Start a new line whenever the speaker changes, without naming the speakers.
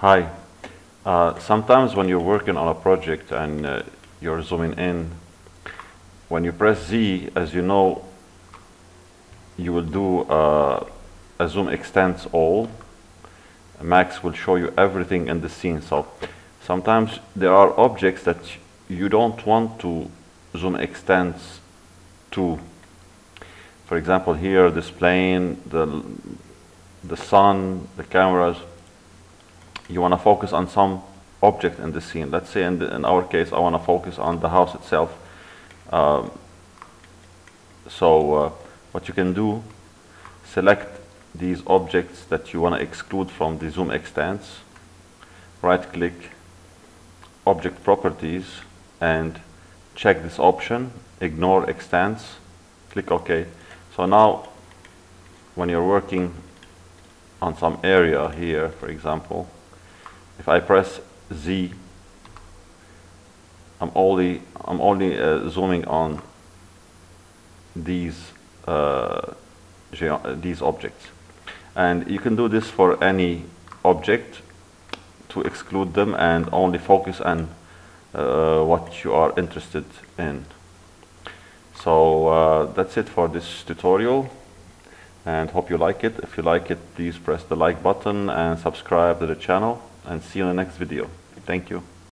Hi. Sometimes when you're working on a project and you're zooming in, when you press Z, as you know, you will do a zoom extends all. Max will show you everything in the scene. So sometimes there are objects that you don't want to zoom extends to. For example, here, this plane, the sun, the cameras. You want to focus on some object in the scene. Let's say in our case, I want to focus on the house itself. What you can do, select these objects that you want to exclude from the zoom extents, right click, object properties, and check this option, ignore extents, click OK. So now when you're working on some area here, for example, if I press Z, I'm only zooming on these objects, and you can do this for any object to exclude them and only focus on what you are interested in. So that's it for this tutorial, and hope you like it. If you like it, please press the like button and subscribe to the channel, and see you in the next video. Thank you.